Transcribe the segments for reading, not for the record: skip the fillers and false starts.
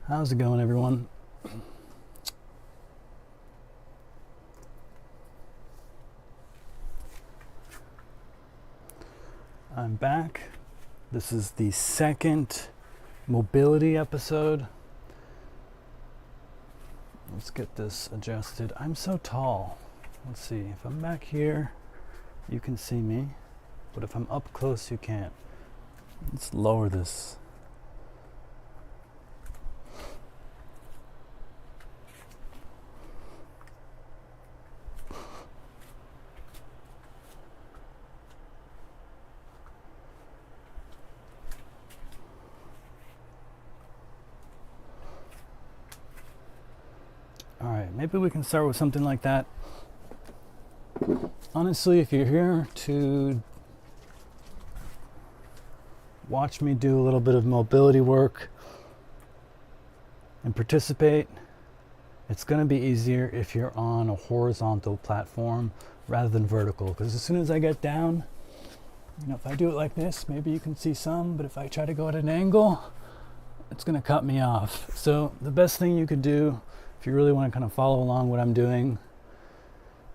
How's it going, everyone? I'm back. This is the second mobility episode. Let's get this adjusted. I'm so tall. Let's see. If I'm back here, you can see me. But if I'm up close, you can't. Let's lower this. All right, maybe we can start with something like that. Honestly, if you're here to watch me do a little bit of mobility work and participate, it's going to be easier if you're on a horizontal platform rather than vertical, because as soon as I get down, if I do it like this, maybe you can see some, but if I try to go at an angle, it's going to cut me off. So the best thing you could do if you really want to kind of follow along what I'm doing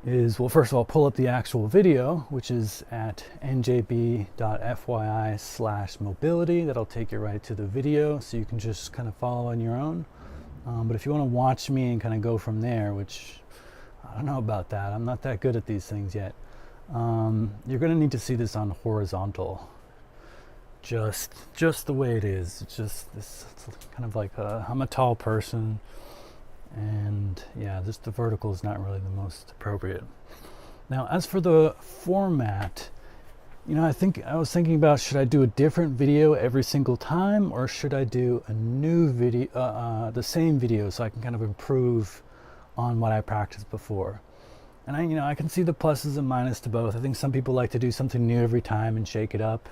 is, well, first of all, pull up the actual video, which is at njb.fyi/mobility. That'll take you right to the video, so you can just kind of follow on your own. But if you want to watch me and kind of go from there, which I don't know about that, I'm not that good at these things yet, you're going to need to see this on horizontal. Just the way it is. It's just this, it's kind of like I'm a tall person. And yeah, just the vertical is not really the most appropriate. Now, as for the format, I was thinking about, should I do a different video every single time, or should I do a new video, the same video, so I can kind of improve on what I practiced before? And I can see the pluses and minuses to both. I think some people like to do something new every time and shake it up.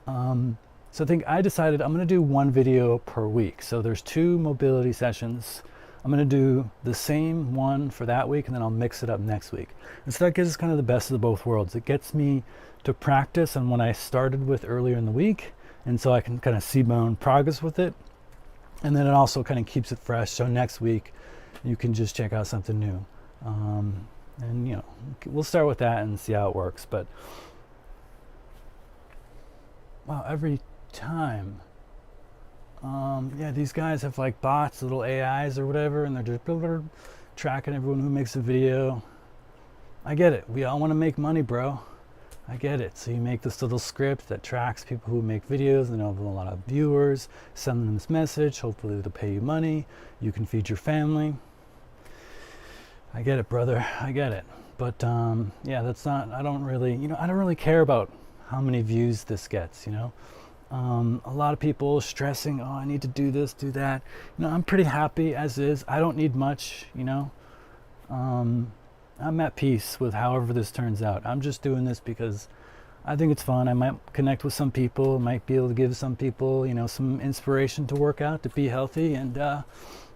So I decided I'm going to do one video per week. So there's 2 mobility sessions. I'm going to do the same one for that week, and then I'll mix it up next week. And so that gives us kind of the best of the both worlds. It gets me to practice on what I started with earlier in the week, and so I can kind of see my own progress with it. And then it also kind of keeps it fresh, so next week you can just check out something new. And we'll start with that and see how it works. But wow, every time. These guys have like bots, little AIs or whatever, and they're just tracking everyone who makes a video. I get it. We all want to make money, bro. I get it. So you make this little script that tracks people who make videos and have a lot of viewers, send them this message. Hopefully it'll pay you money. You can feed your family. I get it, brother. I get it. But that's not, I don't really care about how many views this gets, a lot of people stressing, I need to do this, do that. I'm pretty happy as is. I don't need much, I'm at peace with however this turns out. I'm just doing this because I think it's fun. I might connect with some people, might be able to give some people, some inspiration to work out, to be healthy, and I'm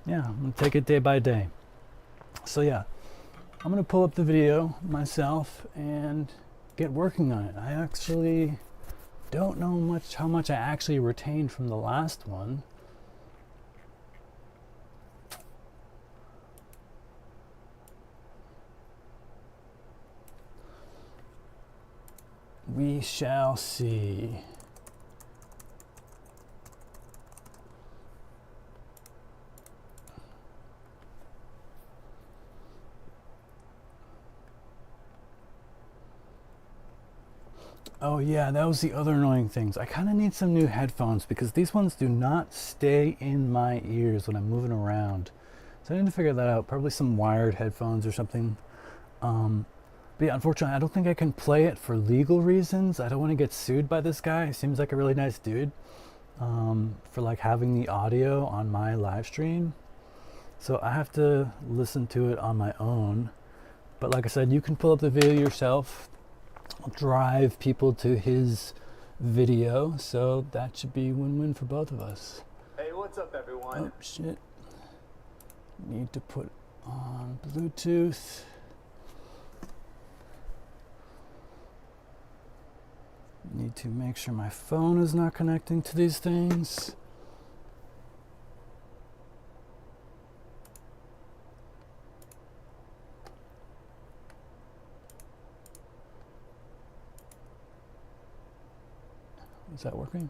gonna take it day by day. So I'm gonna pull up the video myself and get working on it. I actually don't know how much I actually retained from the last one. We shall see. Oh yeah, that was the other annoying things. I kind of need some new headphones because these ones do not stay in my ears when I'm moving around. So I need to figure that out. Probably some wired headphones or something. But yeah, unfortunately, I don't think I can play it for legal reasons. I don't want to get sued by this guy. He seems like a really nice dude, for like having the audio on my live stream. So I have to listen to it on my own. But like I said, you can pull up the video yourself. I'll drive people to his video, so that should be win-win for both of us. Hey, what's up, everyone? Oh shit. Need to put on Bluetooth. Need to make sure my phone is not connecting to these things. Is that working?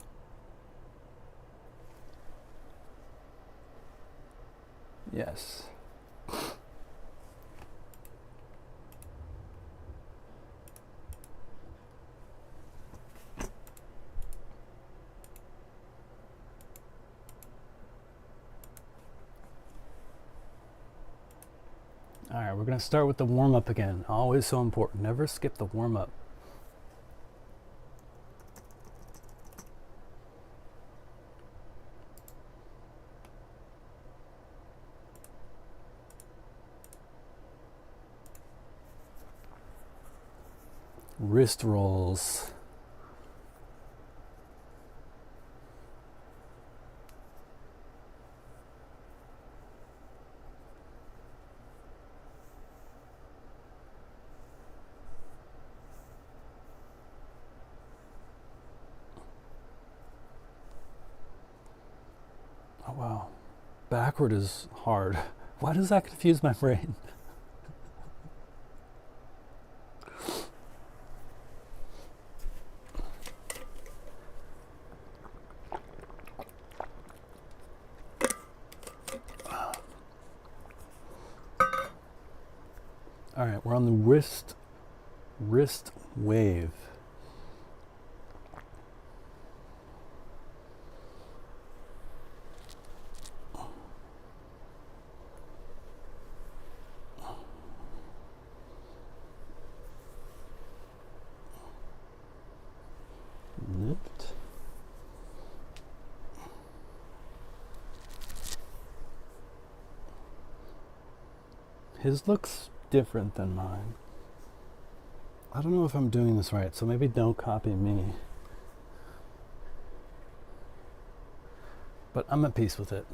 Yes. All right, we're going to start with the warm-up again. Always so important. Never skip the warm-up. Wrist rolls. Oh, wow. Backward is hard. Why does that confuse my brain? All right, we're on the wrist wave. Lift. His looks different than mine. I don't know if I'm doing this right, so maybe don't copy me. But I'm at peace with it.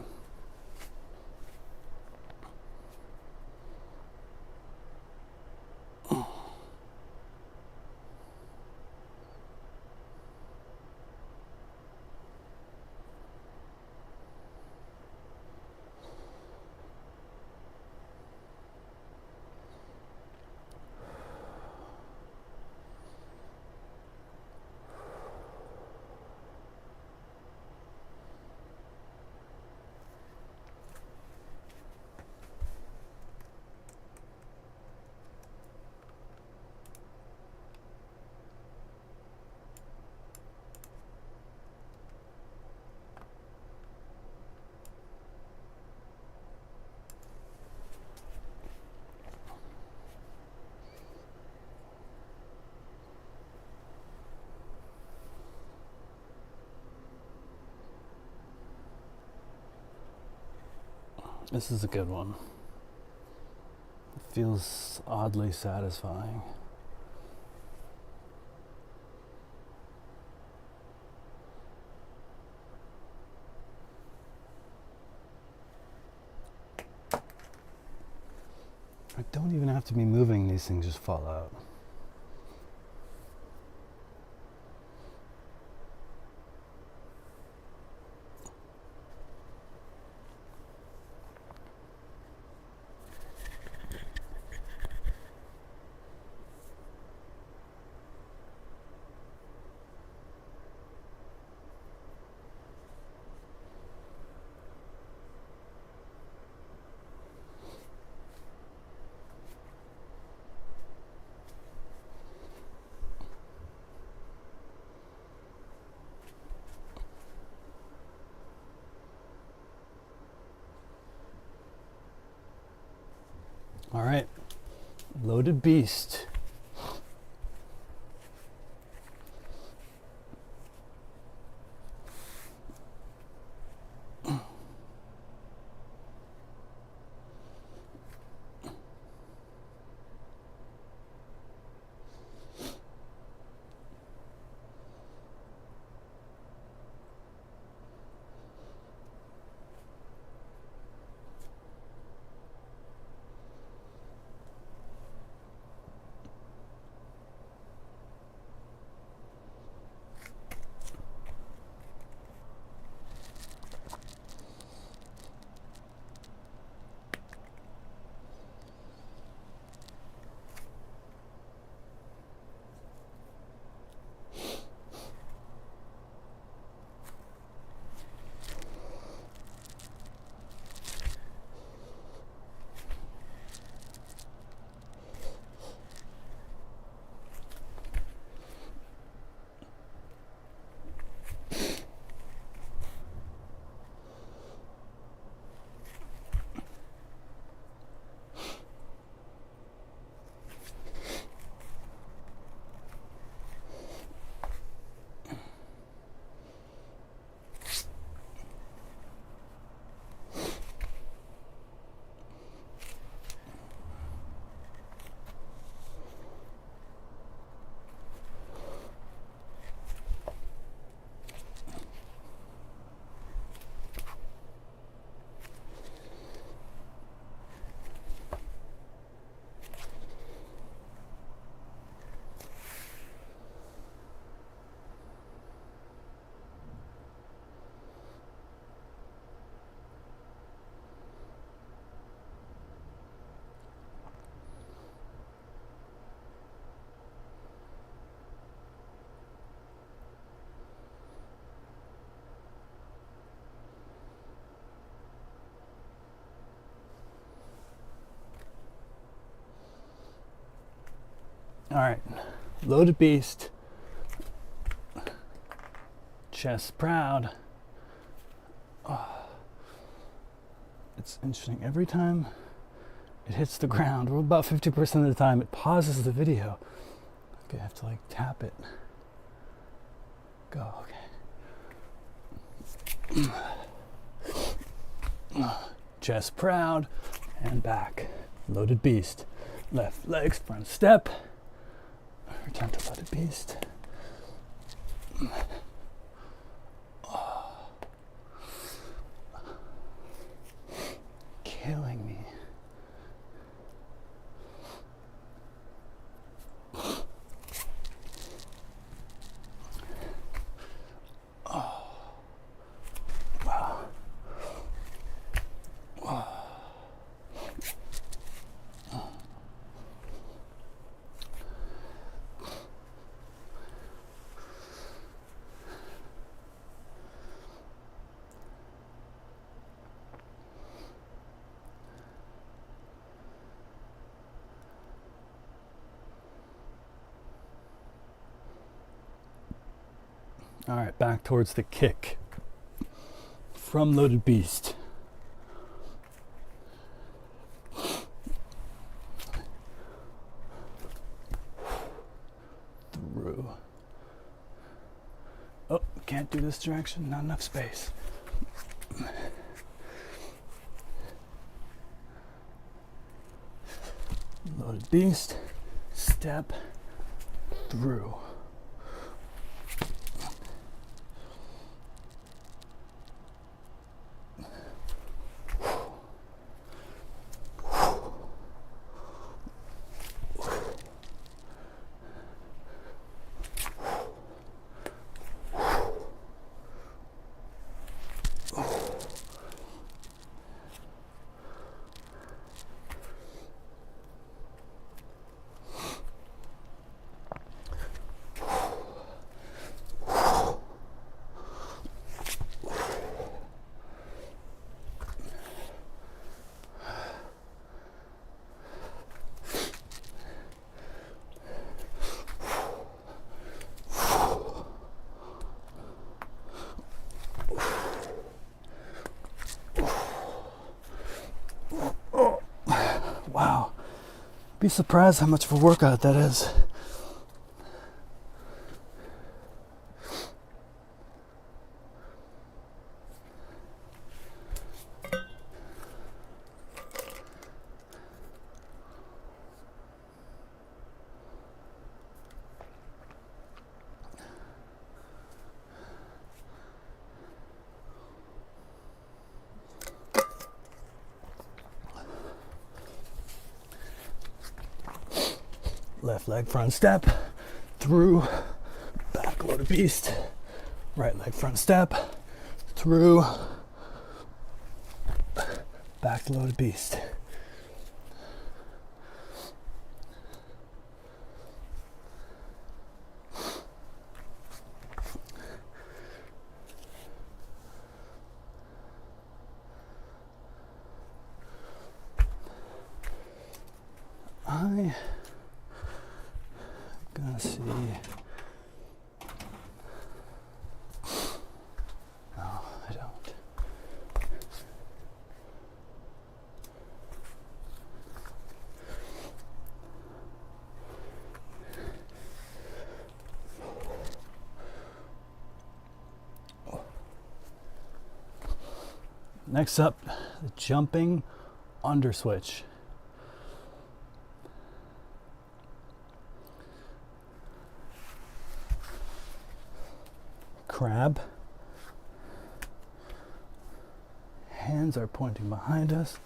This is a good one. It feels oddly satisfying. I don't even have to be moving, these things just fall out. All right, loaded beast. All right, loaded beast, chest proud. Oh, it's interesting. Every time it hits the ground, well, about 50% of the time, it pauses the video. Okay, I have to like tap it. Go, okay. Chest proud and back. Loaded beast. Left legs, front step. Return to loaded beast. Oh. Killing me. Oh. Wow. Oh. All right, back towards the kick from loaded beast. Through. Oh, can't do this direction, not enough space. Loaded beast, step through. Wow, be surprised how much of a workout that is. Left leg front step, through, back loaded beast. Right leg front step, through, back loaded beast. I'm gonna see. No, I don't. Next up, the jumping under switch. Crab. Hands are pointing behind us.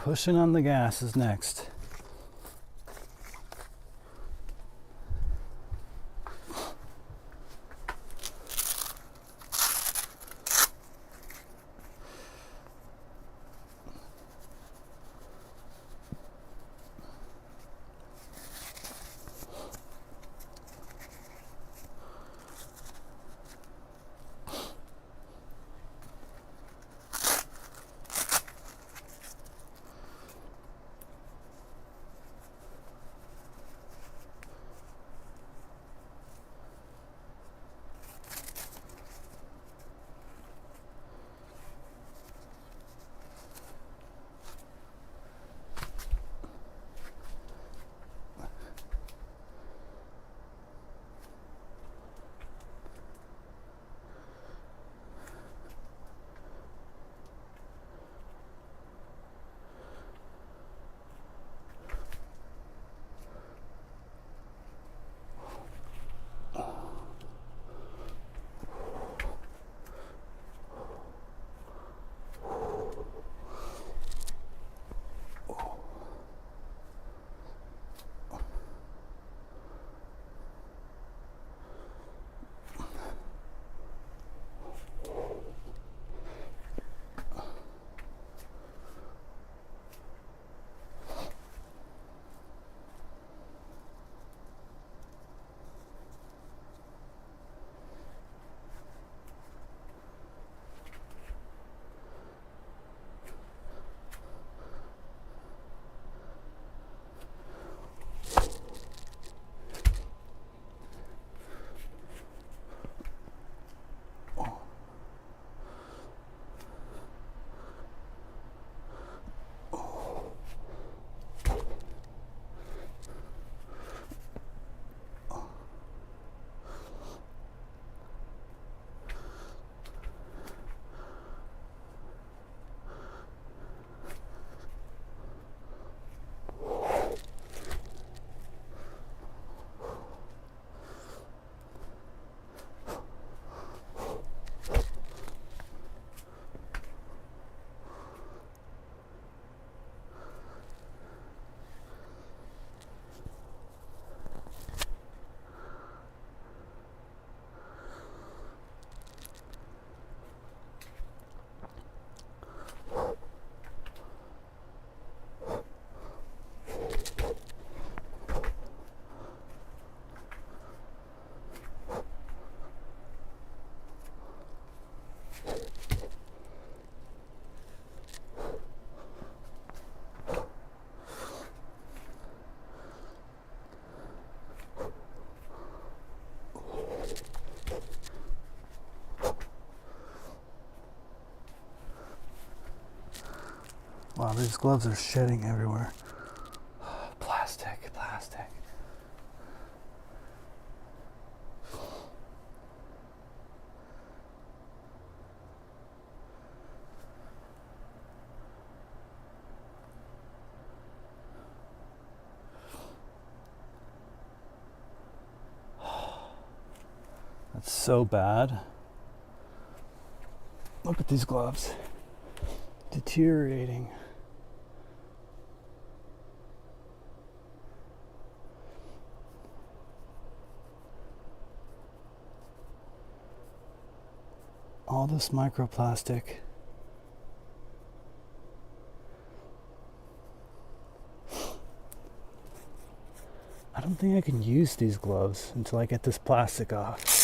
Pushing on the gas is next. Wow, these gloves are shedding everywhere. Plastic. That's so bad. Look at these gloves. Deteriorating. All this microplastic. I don't think I can use these gloves until I get this plastic off.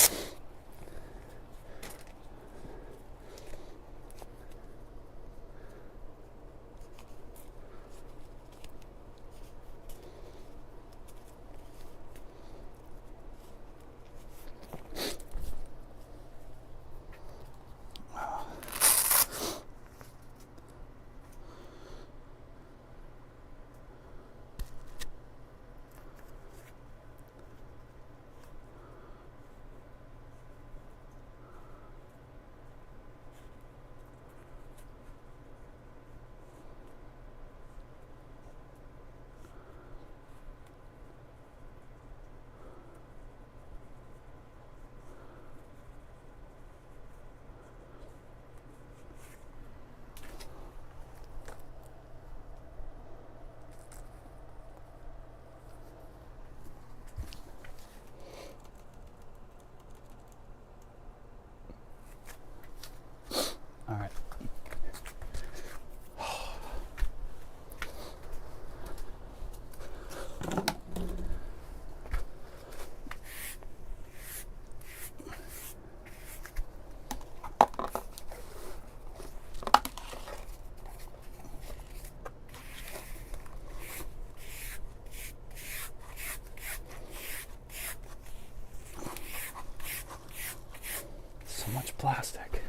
Fantastic.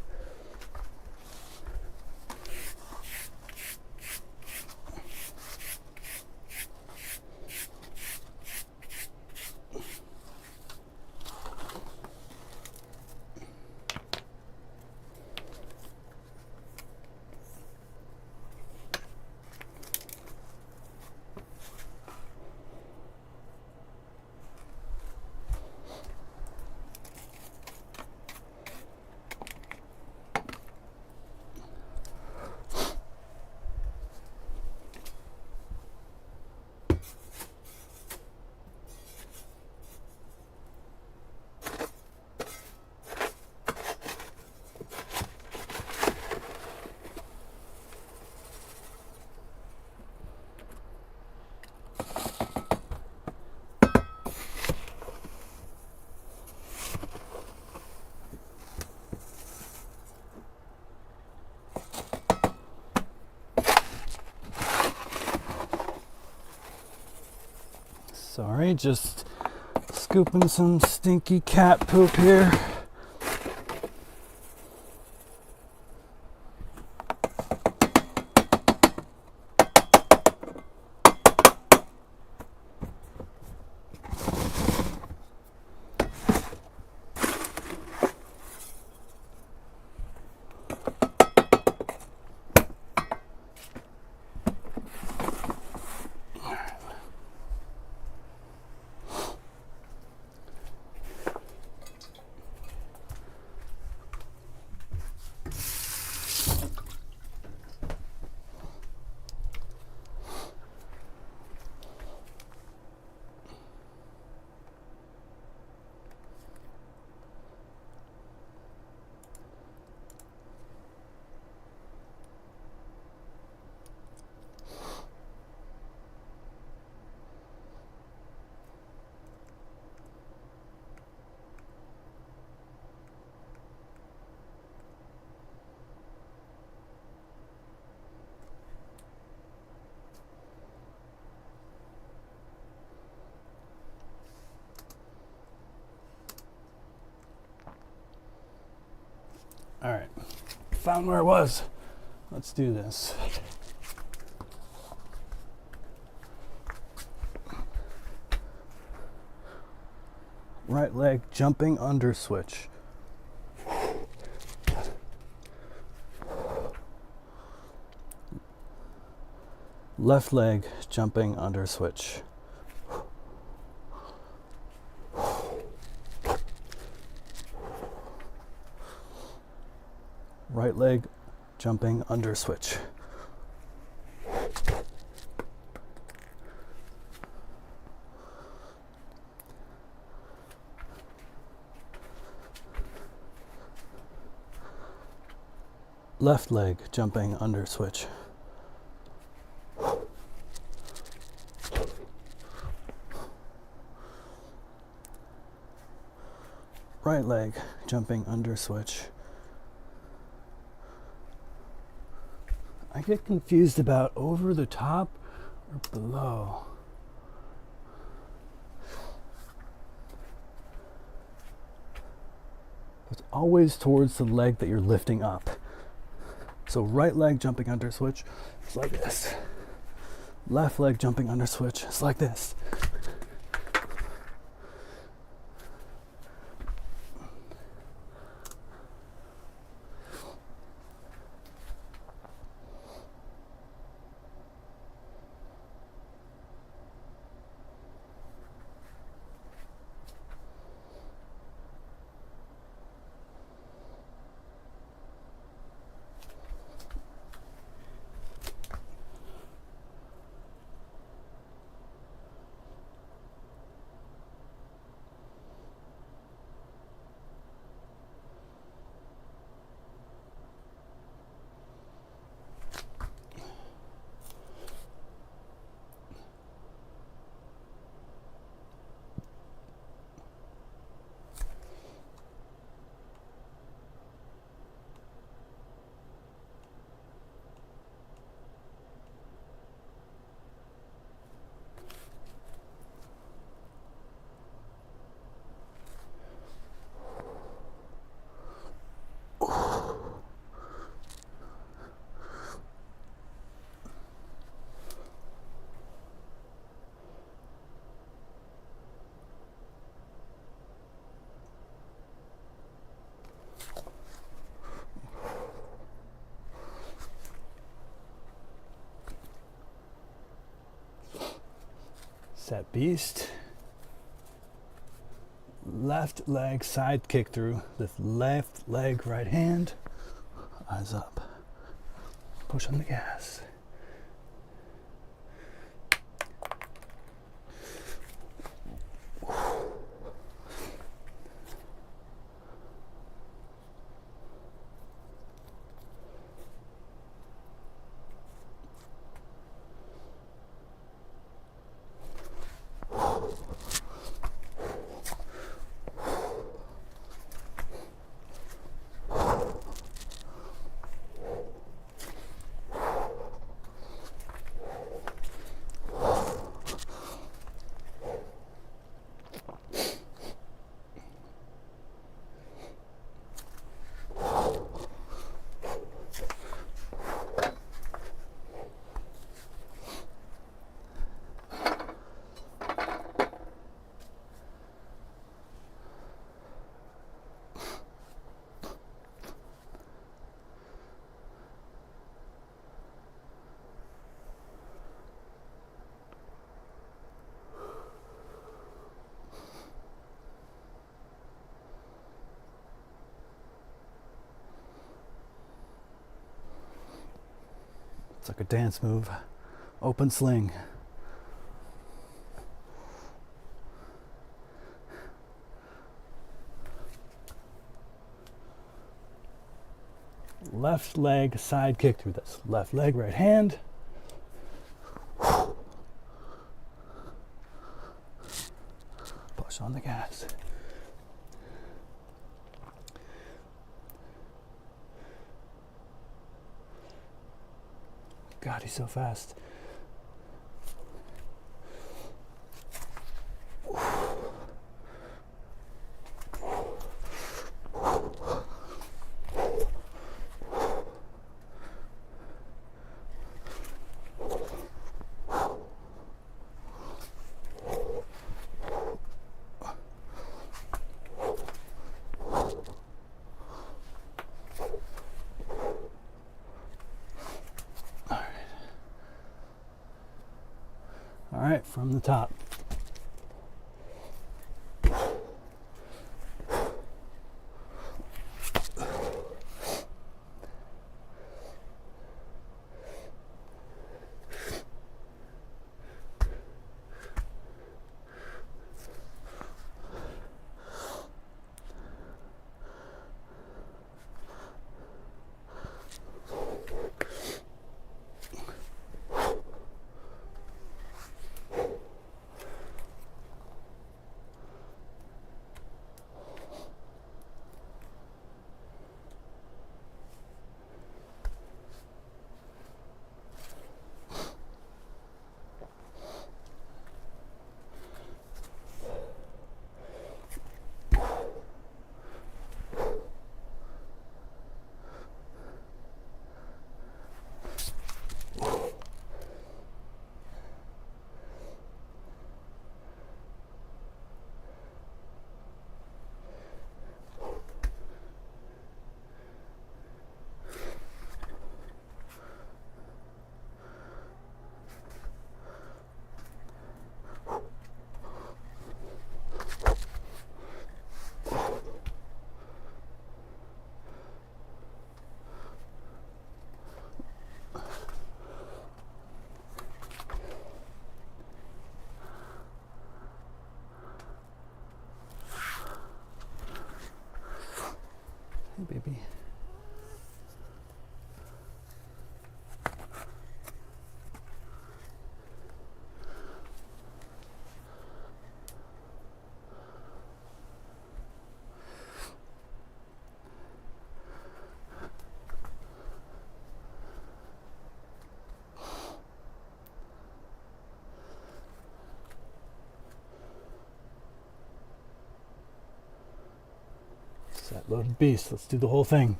Sorry, just scooping some stinky cat poop here. All right, found where it was. Let's do this. Right leg jumping under switch. Left leg jumping under switch. Right leg jumping under switch. Left leg jumping under switch. Right leg jumping under switch. I get confused about over the top or below. It's always towards the leg that you're lifting up. So right leg jumping under switch is like this. Left leg jumping under switch is like this. Set beast. Left leg side kick through. Lift left leg, right hand. Eyes up. Push on the gas. It's like a dance move. Open sling. Left leg side kick through this. Left leg, right hand. Push on the gas. God, he's so fast. All right, from the top. Hey, baby. Set loaded beast. Let's do the whole thing.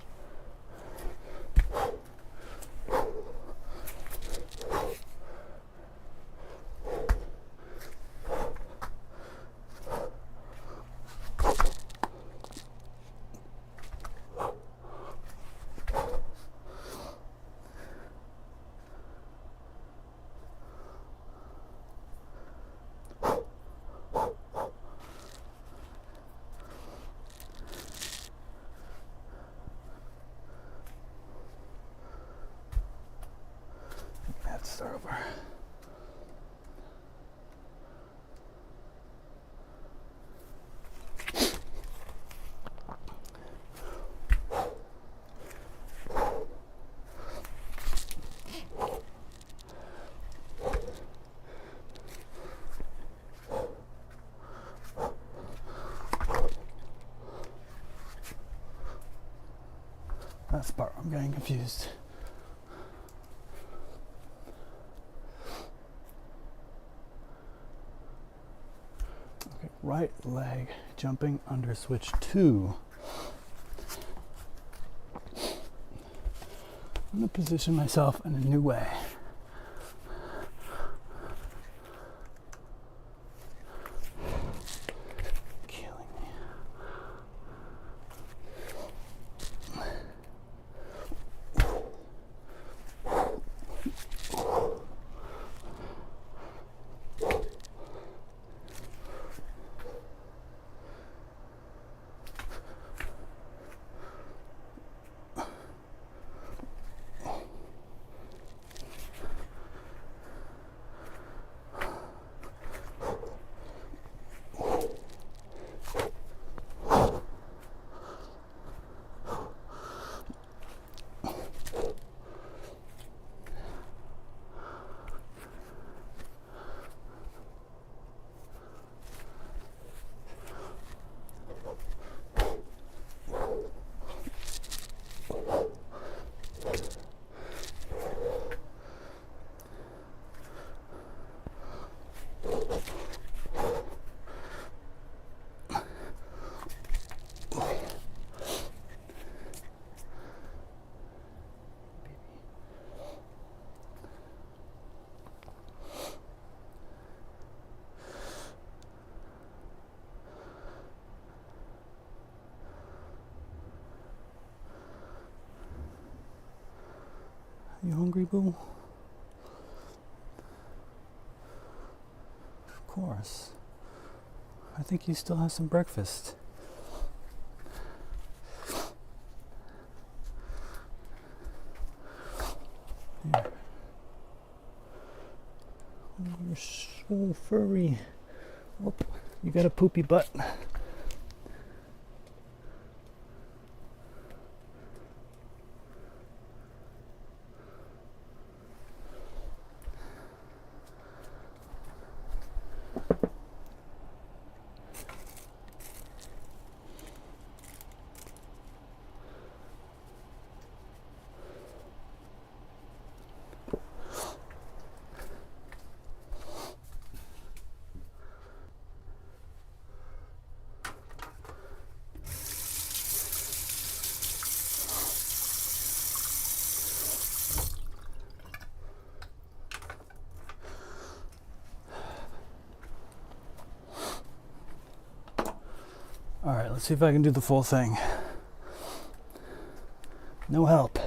start over. That's the part I'm getting confused. Okay, right leg jumping under switch 2. I'm going to position myself in a new way. You hungry, boo? Of course. I think you still have some breakfast. Here. Oh, you're so furry. Oh, you got a poopy butt. All right, let's see if I can do the full thing. No help.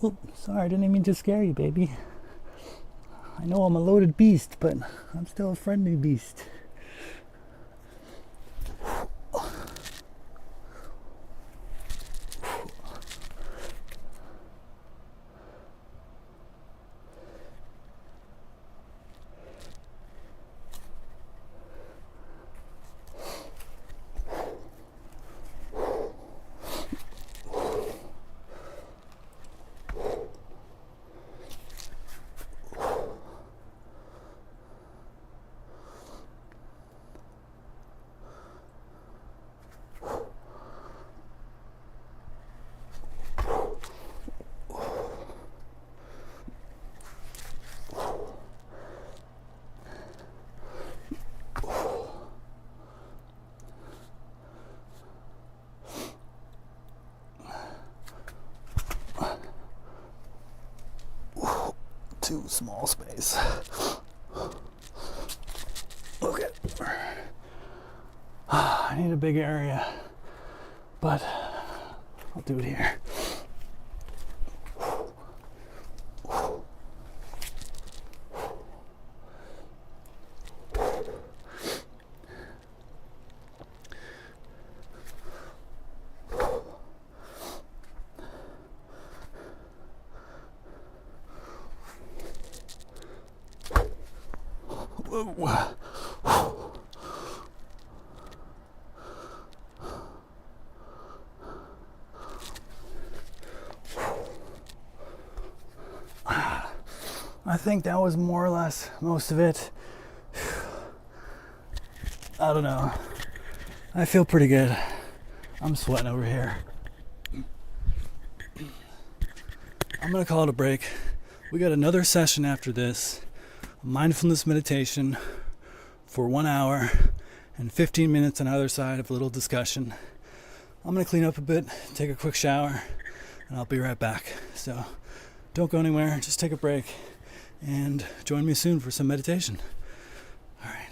Oops, sorry, I didn't mean to scare you, baby. I know I'm a loaded beast, but I'm still a friendly beast. Too small space. Okay. I need a big area, but I'll do it here. Whoa. I think that was more or less most of it. I don't know. I feel pretty good. I'm sweating over here. I'm gonna call it a break. We got another session after this. Mindfulness meditation for 1 hour and 15 minutes on either side of a little discussion. I'm gonna clean up a bit, take a quick shower, and I'll be right back. So don't go anywhere, just take a break and join me soon for some meditation. All right.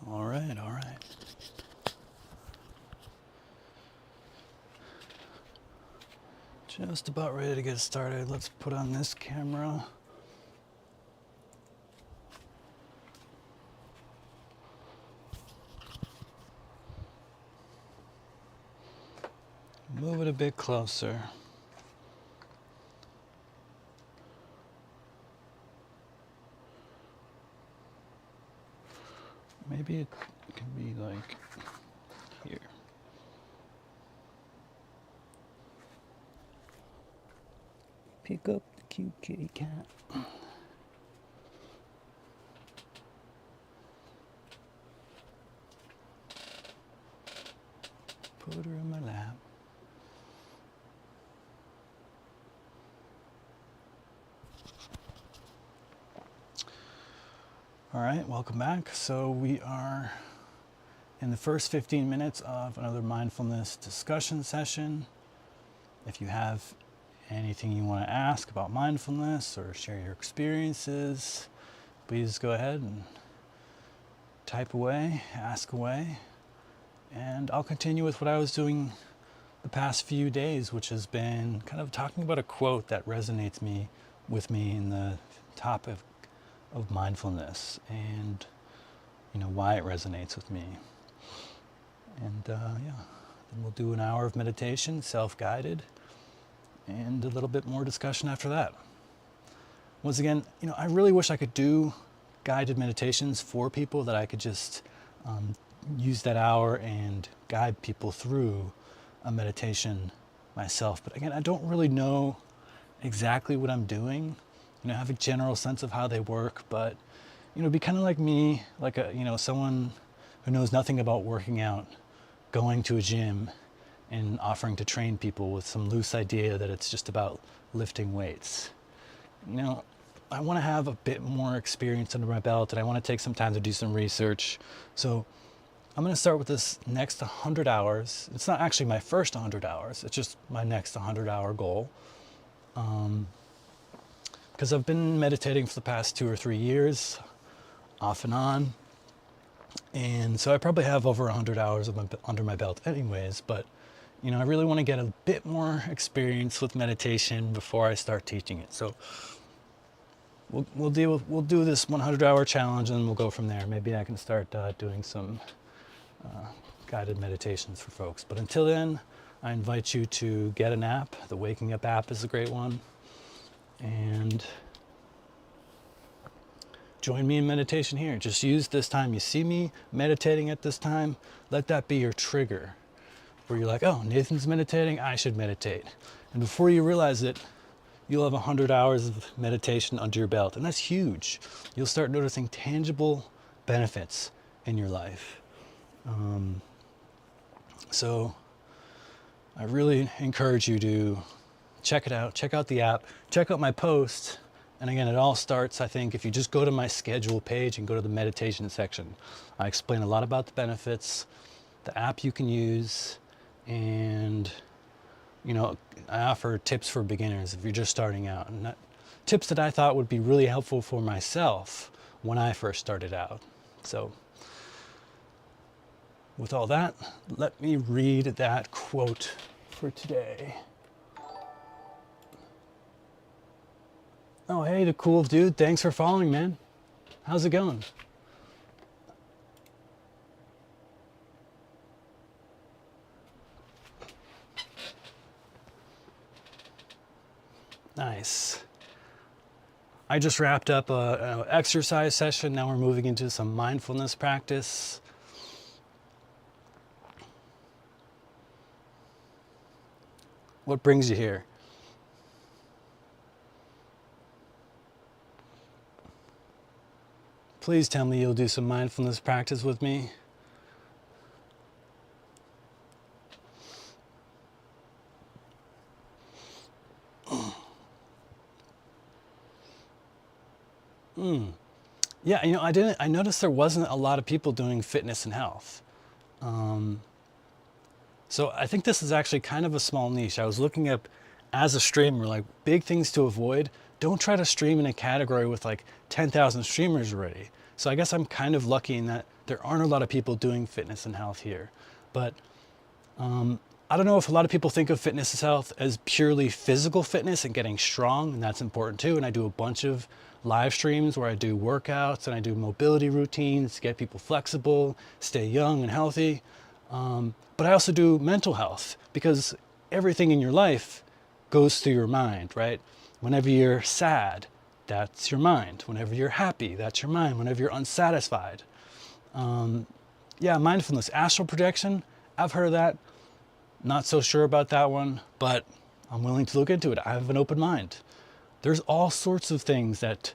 All right, all right. Just about ready to get started. Let's put on this camera. Move it a bit closer. Maybe it can be like here. Pick up the cute kitty cat. Put her in my lap. All right, welcome back. So we are in the first 15 minutes of another mindfulness discussion session. If you have anything you want to ask about mindfulness or share your experiences, please go ahead and type away, ask away, and I'll continue with what I was doing the past few days, which has been kind of talking about a quote that resonates with me in the topic of mindfulness and why it resonates with me. And then we'll do an hour of meditation, self-guided, and a little bit more discussion after that. Once again, I really wish I could do guided meditations for people, that I could just use that hour and guide people through a meditation myself. But again, I don't really know exactly what I'm doing. I have a general sense of how they work, but it'd be kind of like me, like someone who knows nothing about working out, going to a gym and offering to train people with some loose idea that it's just about lifting weights. I want to have a bit more experience under my belt, and I want to take some time to do some research. So I'm going to start with this next 100 hours. It's not actually my first 100 hours. It's just my next 100-hour goal. Because I've been meditating for the past 2 or 3 years, off and on. And so I probably have over 100 hours under my belt anyways, but I really want to get a bit more experience with meditation before I start teaching it. So we'll do this 100-hour challenge, and we'll go from there. Maybe I can start doing some guided meditations for folks. But until then, I invite you to get an app. The Waking Up app is a great one. And join me in meditation here. Just use this time. You see me meditating at this time, let that be your trigger, where you're like, oh, Nathan's meditating, I should meditate. And before you realize it, you'll have 100 hours of meditation under your belt. And that's huge. You'll start noticing tangible benefits in your life. So I really encourage you to check it out. Check out the app. Check out my post. And again, it all starts, I think, if you just go to my schedule page and go to the meditation section. I explain a lot about the benefits, the app you can use, and I offer tips for beginners if you're just starting out, and tips that I thought would be really helpful for myself when I first started out. So with all that, let me read that quote for today. Oh, hey, the cool dude. Thanks for following, man. How's it going? Nice. I just wrapped up an exercise session. Now we're moving into some mindfulness practice. What brings you here? Please tell me you'll do some mindfulness practice with me. Yeah, I noticed there wasn't a lot of people doing fitness and health. So I think this is actually kind of a small niche. I was looking up, as a streamer, like big things to avoid. don't try to stream in a category with like 10,000 streamers already. So I guess I'm kind of lucky in that there aren't a lot of people doing fitness and health here. But I don't know if a lot of people think of fitness and health as purely physical fitness and getting strong, and that's important too. And I do a bunch of live streams where I do workouts and I do mobility routines to get people flexible, stay young and healthy. But I also do mental health, because everything in your life goes through your mind, right? Whenever you're sad, that's your mind. Whenever you're happy, that's your mind. Whenever you're unsatisfied. Yeah, mindfulness, astral projection, I've heard of that. Not so sure about that one, but I'm willing to look into it. I have an open mind. There's all sorts of things that,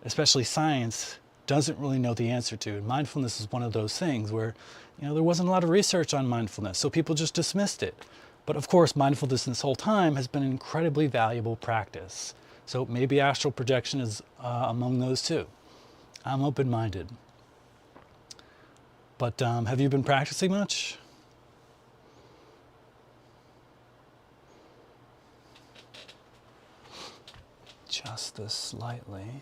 especially science, doesn't really know the answer to. And mindfulness is one of those things where, there wasn't a lot of research on mindfulness, so people just dismissed it. But of course, mindfulness this whole time has been an incredibly valuable practice. So maybe astral projection is among those too. I'm open-minded. But have you been practicing much? Adjust this slightly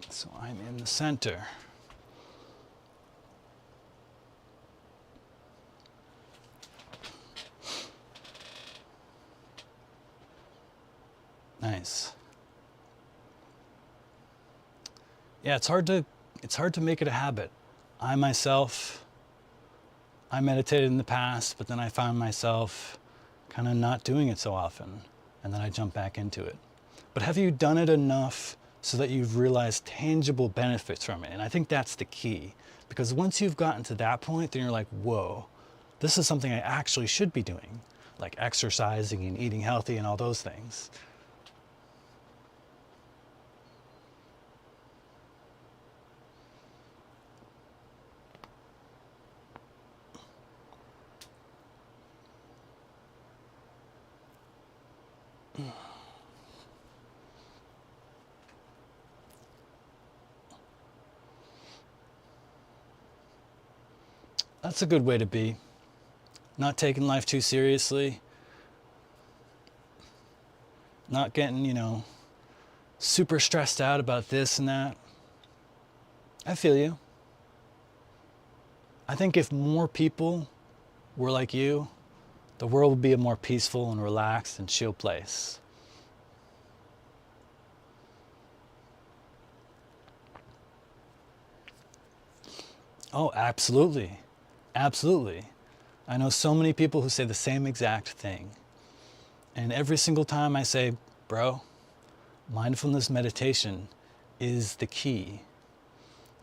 so I'm in the center. Nice. Yeah, it's hard to make it a habit. I meditated in the past, but then I found myself kind of not doing it so often, and then I jump back into it. But have you done it enough so that you've realized tangible benefits from it? And I think that's the key, because once you've gotten to that point, then you're like, whoa, this is something I actually should be doing, like exercising and eating healthy and all those things. That's a good way to be. Not taking life too seriously. Not getting, super stressed out about this and that. I feel you. I think if more people were like you, the world would be a more peaceful and relaxed and chill place. Oh, absolutely. Absolutely. I know so many people who say the same exact thing. And every single time I say, bro, mindfulness meditation is the key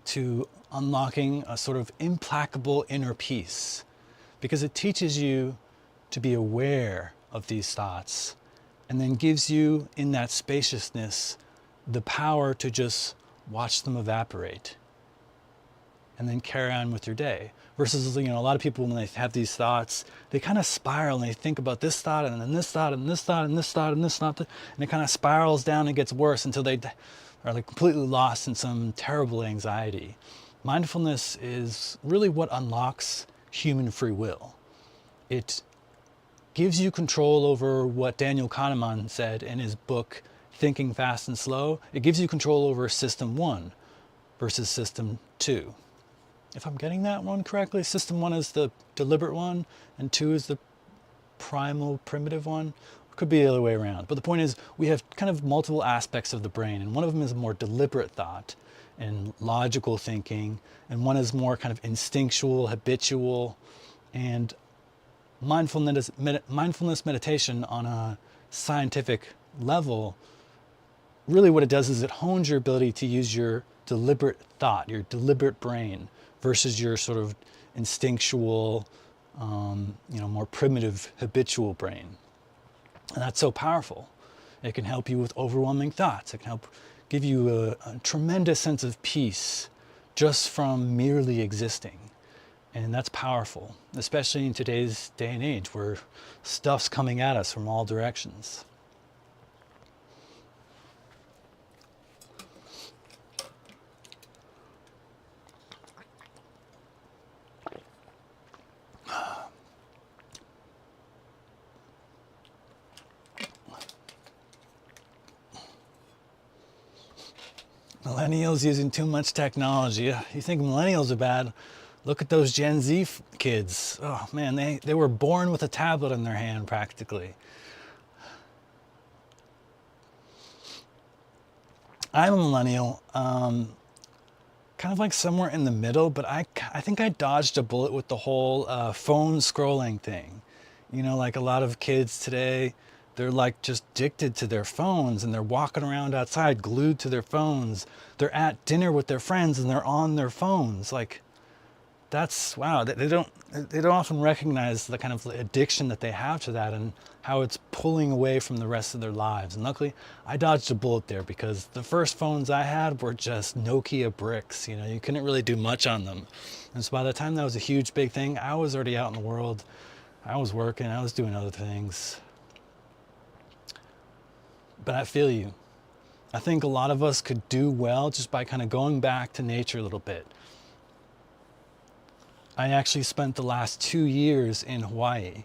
to unlocking a sort of implacable inner peace, because it teaches you to be aware of these thoughts and then gives you, in that spaciousness, the power to just watch them evaporate and then carry on with your day. Versus, a lot of people, when they have these thoughts, they kind of spiral and they think about this thought and then this thought and this thought and this thought and this thought, and it kind of spirals down and gets worse until they are like completely lost in some terrible anxiety. Mindfulness is really what unlocks human free will. It gives you control over what Daniel Kahneman said in his book, Thinking Fast and Slow. It gives you control over system 1 versus system 2. If I'm getting that one correctly, system 1 is the deliberate one, and 2 is the primal, primitive one. It could be the other way around. But the point is, we have kind of multiple aspects of the brain, and one of them is more deliberate thought and logical thinking, and one is more kind of instinctual, habitual, and mindfulness meditation on a scientific level, really what it does is it hones your ability to use your deliberate thought, your deliberate brain, versus your sort of instinctual, more primitive, habitual brain. And that's so powerful. It can help you with overwhelming thoughts. It can help give you a tremendous sense of peace just from merely existing. And that's powerful, especially in today's day and age where stuff's coming at us from all directions. Millennials using too much technology. You think millennials are bad? Look at those Gen Z kids. Oh man, they were born with a tablet in their hand practically. I'm a millennial, kind of like somewhere in the middle, but I think I dodged a bullet with the whole phone scrolling thing. You know, like a lot of kids today, they're like just addicted to their phones and they're walking around outside glued to their phones. They're at dinner with their friends and they're on their phones. Like, that's wow. They don't often recognize the kind of addiction that they have to that and how it's pulling away from the rest of their lives. And luckily, I dodged a bullet there because the first phones I had were just Nokia bricks. You know, you couldn't really do much on them. And so by the time that was a huge big thing, I was already out in the world. I was working. I was doing other things. But I feel you. I think a lot of us could do well just by kind of going back to nature a little bit. I actually spent the last 2 years in Hawaii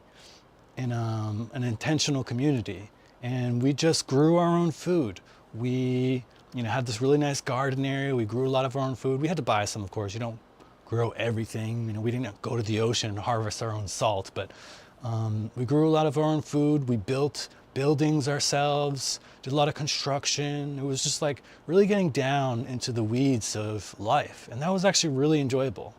in an intentional community, and we just grew our own food. We, had this really nice garden area. We grew a lot of our own food. We had to buy some, of course. You don't grow everything. We didn't go to the ocean and harvest our own salt, but we grew a lot of our own food. We built buildings ourselves, did a lot of construction. It was just like really getting down into the weeds of life, and that was actually really enjoyable.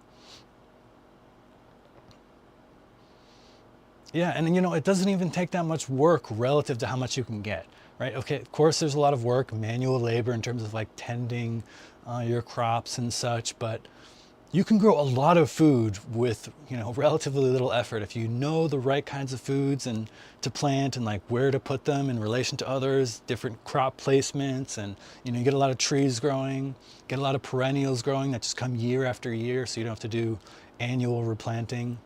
Yeah, and it doesn't even take that much work relative to how much you can get, right? Okay, of course there's a lot of work, manual labor in terms of like tending your crops and such, but you can grow a lot of food with, relatively little effort if you know the right kinds of foods and to plant and like where to put them in relation to others, different crop placements, and you get a lot of trees growing, get a lot of perennials growing that just come year after year, so you don't have to do annual replanting.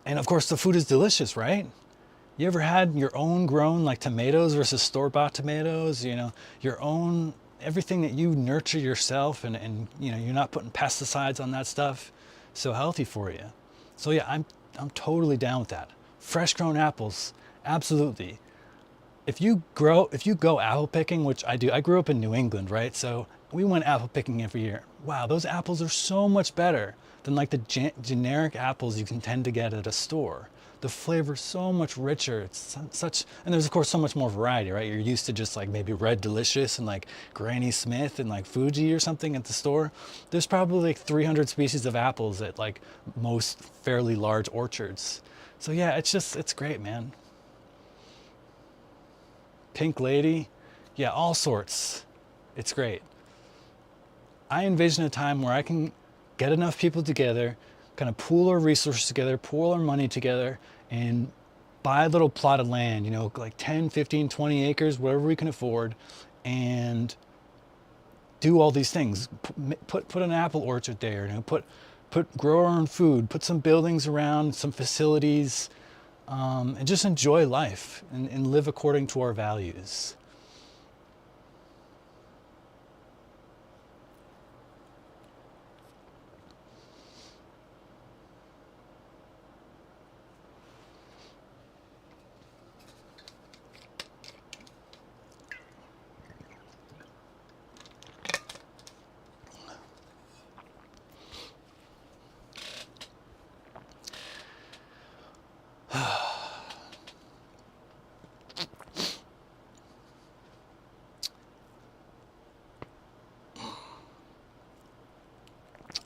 And of course, the food is delicious, right? You ever had your own grown like tomatoes versus store-bought tomatoes? Your own, everything that you nurture yourself, and you're not putting pesticides on that stuff. So healthy for you. So yeah, I'm totally down with that. Fresh grown apples, absolutely. If you go apple picking, which I do, I grew up in New England, right? So we went apple picking every year. Wow, those apples are so much better than like the generic apples you can tend to get at a store. The flavor's so much richer. It's and there's of course so much more variety, right? You're used to just like maybe Red Delicious and like Granny Smith and like Fuji or something at the store. There's probably like 300 species of apples at like most fairly large orchards. So yeah, it's great, man. Pink Lady, yeah, all sorts. It's great. I envision a time where I can get enough people together, kind of pool our resources together, pool our money together, and buy a little plot of land, like 10, 15, 20 acres, whatever we can afford, and do all these things. Put an apple orchard there, grow our own food, put some buildings around, some facilities, and just enjoy life and live according to our values.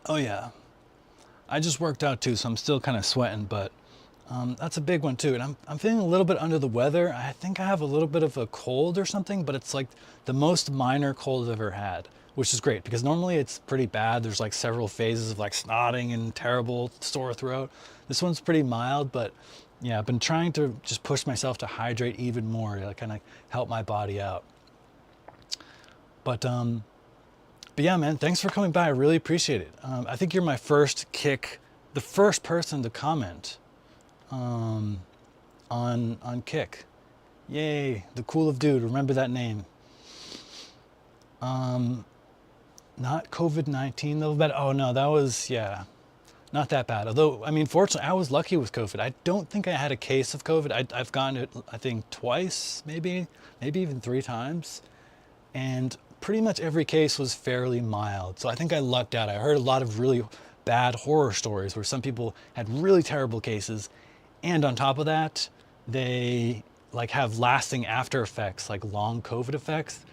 Oh yeah, I just worked out too, so I'm still kind of sweating, but that's a big one too. And I'm feeling a little bit under the weather. I think I have a little bit of a cold or something, but it's like the most minor cold I've ever had, which is great because normally it's pretty bad. There's like several phases of like snotting and terrible sore throat. This one's pretty mild, but yeah, I've been trying to just push myself to hydrate even more to kind of help my body out. But yeah, man, thanks for coming by. I really appreciate it. I think you're my first the first person to comment on Kick. Yay, the cool of dude. Remember that name. Not COVID-19 though, but oh no, that was, yeah, not that bad. Although, I mean, fortunately, I was lucky with COVID. I don't think I had a case of COVID. I've gotten it, I think, twice, maybe even 3 times. And pretty much every case was fairly mild. So I think I lucked out. I heard a lot of really bad horror stories where some people had really terrible cases, and on top of that, they like have lasting after effects, like long COVID effects.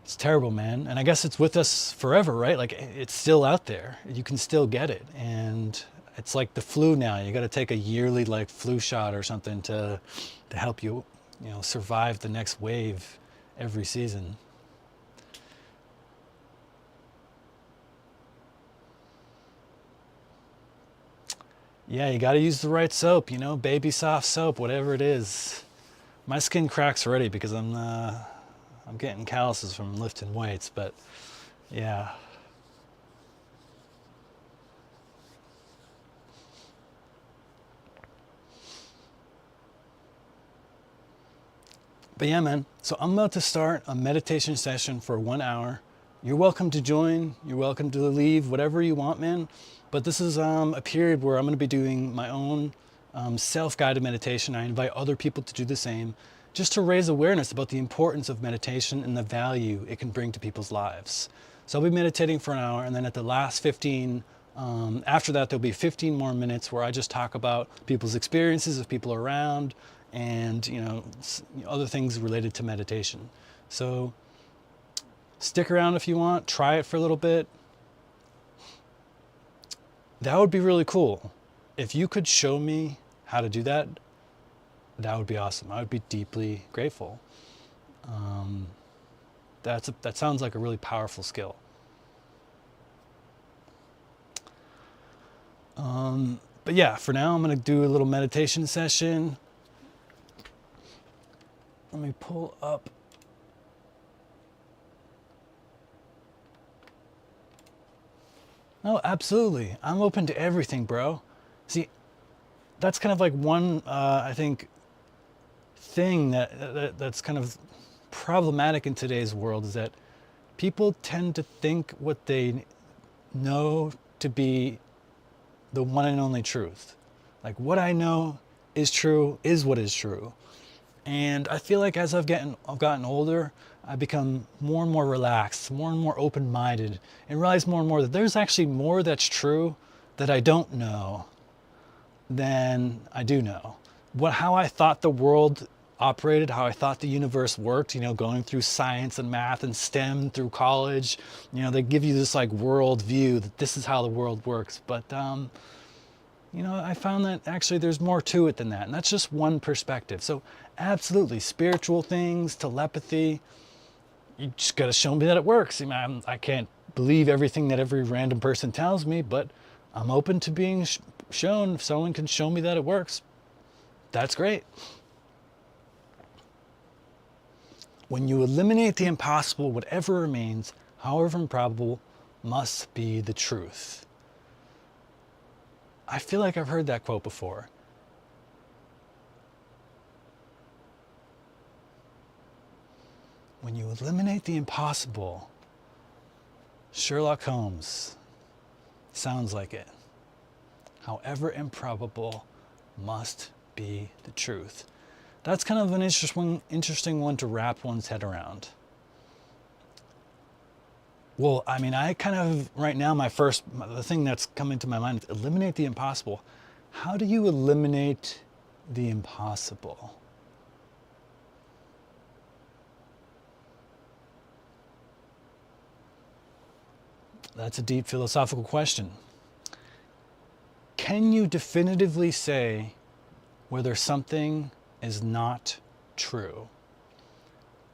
It's terrible, man. And I guess it's with us forever, right? Like it's still out there. You can still get it. And it's like the flu now. You got to take a yearly like flu shot or something to help you, survive the next wave every season. Yeah, you got to use the right soap, baby soft soap, whatever it is. My skin cracks already because I'm getting calluses from lifting weights, but yeah. But yeah, man, so I'm about to start a meditation session for 1 hour. You're welcome to join. You're welcome to leave, whatever you want, man. But this is a period where I'm going to be doing my own self-guided meditation. I invite other people to do the same, just to raise awareness about the importance of meditation and the value it can bring to people's lives. So I'll be meditating for an hour, and then at the last 15, after that, there'll be 15 more minutes where I just talk about people's experiences of people around, and other things related to meditation. So stick around if you want, try it for a little bit. That would be really cool. If you could show me how to do that, that would be awesome. I would be deeply grateful. That sounds like a really powerful skill. But yeah, for now I'm going to do a little meditation session. Let me pull up. Oh, absolutely. I'm open to everything, bro. See, that's kind of like one, I think, thing that's kind of problematic in today's world is that people tend to think what they know to be the one and only truth. Like what I know is true is what is true. And I feel like as I've gotten older, I become more and more relaxed, more and more open-minded, and realize more and more that there's actually more that's true that I don't know than I do know. How I thought the world operated, how I thought the universe worked, going through science and math and STEM through college, they give you this like world view that this is how the world works. But I found that actually there's more to it than that. And that's just one perspective. So absolutely, spiritual things, telepathy, you just got to show me that it works. I can't believe everything that every random person tells me, but I'm open to being shown. If someone can show me that it works, that's great. When you eliminate the impossible, whatever remains, however improbable, must be the truth. I feel like I've heard that quote before. When you eliminate the impossible, Sherlock Holmes, sounds like it. However improbable, must be the truth. That's kind of an interesting one to wrap one's head around. Well, I kind of, right now, the thing that's coming to my mind is eliminate the impossible. How do you eliminate the impossible? That's a deep philosophical question. Can you definitively say whether something is not true?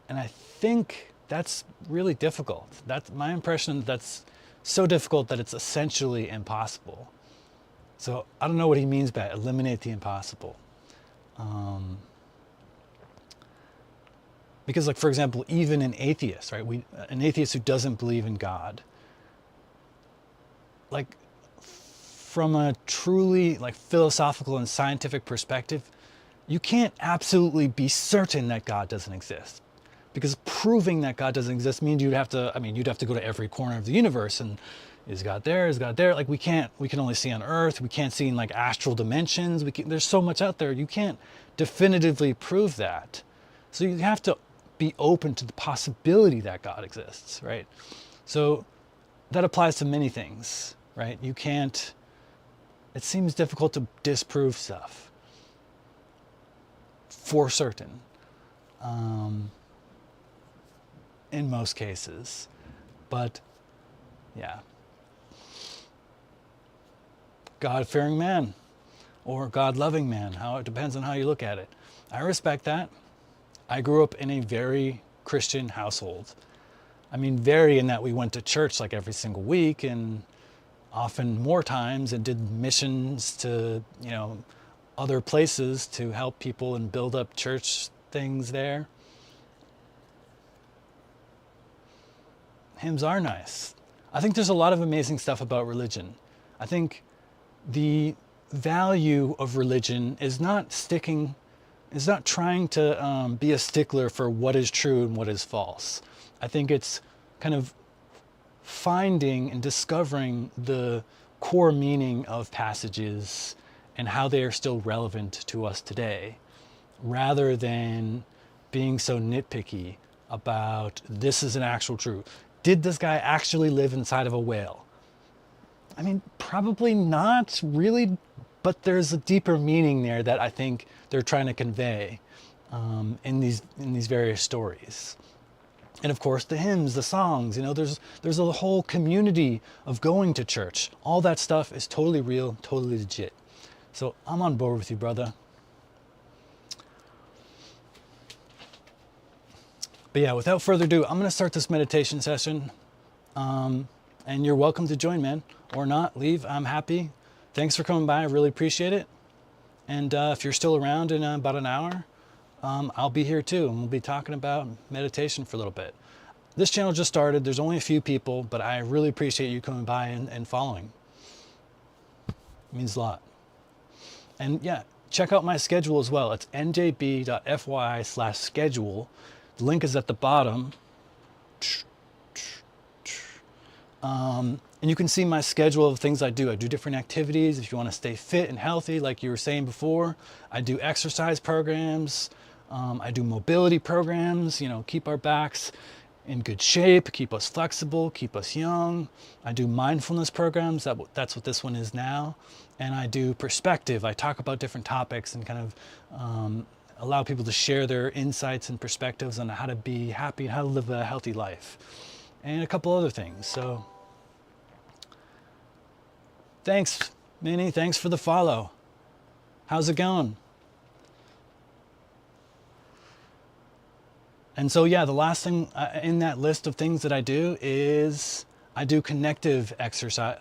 And I think that's really difficult. That's my impression. That's so difficult that it's essentially impossible. So I don't know what he means by eliminate the impossible. Because like, for example, even an atheist, right? An atheist who doesn't believe in God, like from a truly like philosophical and scientific perspective, you can't absolutely be certain that God doesn't exist. Because proving that God doesn't exist means you'd have to go to every corner of the universe and is God there? Is God there? Like we can only see on Earth. We can't see in like astral dimensions. There's so much out there. You can't definitively prove that. So you have to be open to the possibility that God exists, right? So that applies to many things, right? You can't, it seems difficult to disprove stuff for certain, in most cases. But yeah, God-fearing man or God-loving man, how it depends on how you look at it. I respect that. I grew up in a very Christian household. I mean, very in that we went to church like every single week and often more times, and did missions to, you know, other places to help people and build up church things there. Hymns are nice. I think there's a lot of amazing stuff about religion. I think the value of religion is not trying to be a stickler for what is true and what is false. I think it's kind of finding and discovering the core meaning of passages and how they are still relevant to us today, rather than being so nitpicky about this is an actual truth. Did this guy actually live inside of a whale? I mean, probably not really, but there's a deeper meaning there that I think they're trying to convey in these various stories. And of course, the hymns, the songs, you know, there's a whole community of going to church. All that stuff is totally real, totally legit. So I'm on board with you, brother. But yeah, without further ado, I'm going to start this meditation session. And you're welcome to join, man, or not. Leave. I'm happy. Thanks for coming by. I really appreciate it. And if you're still around in about an hour, I'll be here too, and we'll be talking about meditation for a little bit. This channel just started. There's only a few people, but I really appreciate you coming by and following. It means a lot. And yeah, check out my schedule as well. It's njb.fyi/schedule. The link is at the bottom. And you can see my schedule of things I do. I do different activities. If you want to stay fit and healthy, like you were saying before, I do exercise programs. I do mobility programs, you know, keep our backs in good shape, keep us flexible, keep us young. I do mindfulness programs. That's what this one is now. And I do perspective. I talk about different topics and kind of allow people to share their insights and perspectives on how to be happy and how to live a healthy life. And a couple other things. So thanks, Minnie. Thanks for the follow. How's it going? And so, yeah, the last thing in that list of things that I do is I do connective exercise